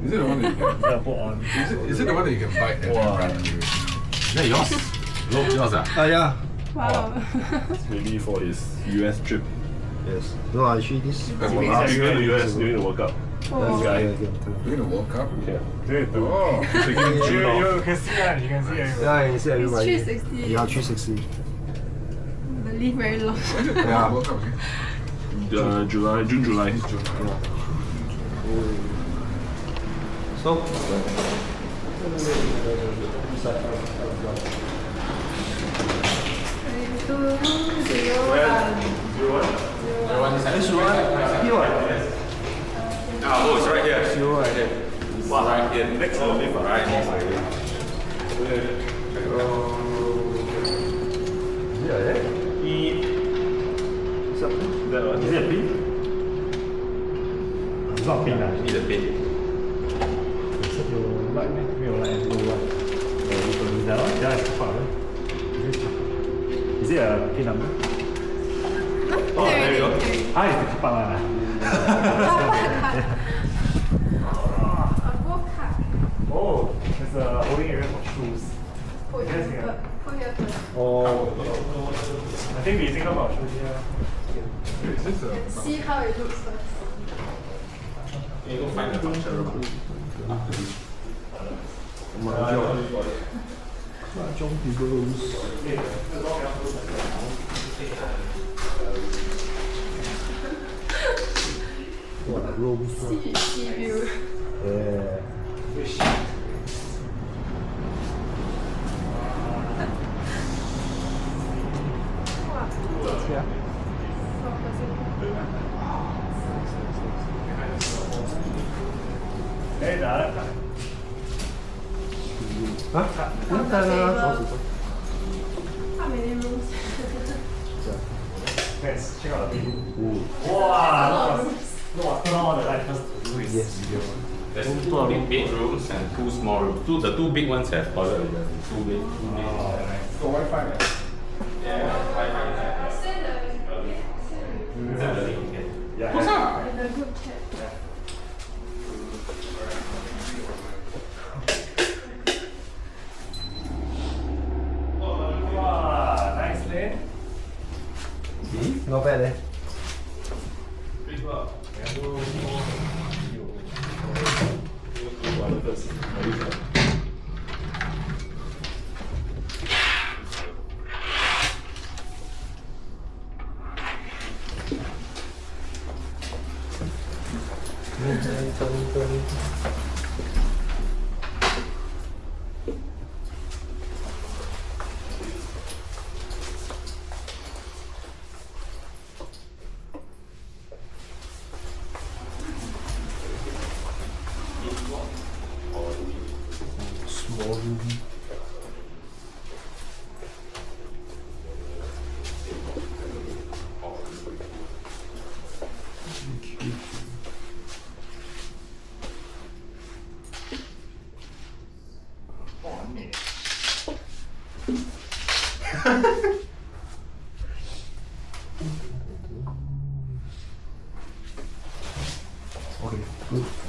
Is it the one that you can? Yeah, put on. Is it the one that you can bite and then run away? Is that yours? Yours ah? Yeah. Wow. Maybe for his US trip. Yes. No, actually this. He's going to US during the World Cup. Oh. This guy. During the World Cup? Yeah. Oh. You can see that. You can see everyone. Yeah, you can see everybody. It's 360. Yeah, 360. The leaf very long. When is the Yeah. World Cup again? June, July. So. Oh, it's right here. It's right here. Next to the lift. Right next to it. Is it a pin? It's not a pin. Need a pin. 有 light 咩？没有 light， no light。That one is part of it. Is it a pin number? Oh, there you go. Ah, it's the car park one ah. Oh, there's a holding area for shoes. Put here first. Oh, I think we think about shoes here. Is this a... See how it looks first. You go find the function room. Mahjong tables. What rooms? Sea view. Yeah. Yeah. Hey, Dad. Huh? How many rooms? Let's check out the view. A lot Wow! of rooms. No, turn on all the lights first. Yes. There's two big bedrooms and two small rooms. The two big ones have toilet with the two big. Oh, nice. So Wi-Fi, man. Yeah, Wi-Fi. Yeah. What's up? In the group chat. Wow, nice lane. Not bad eh? Small room. Okay, good.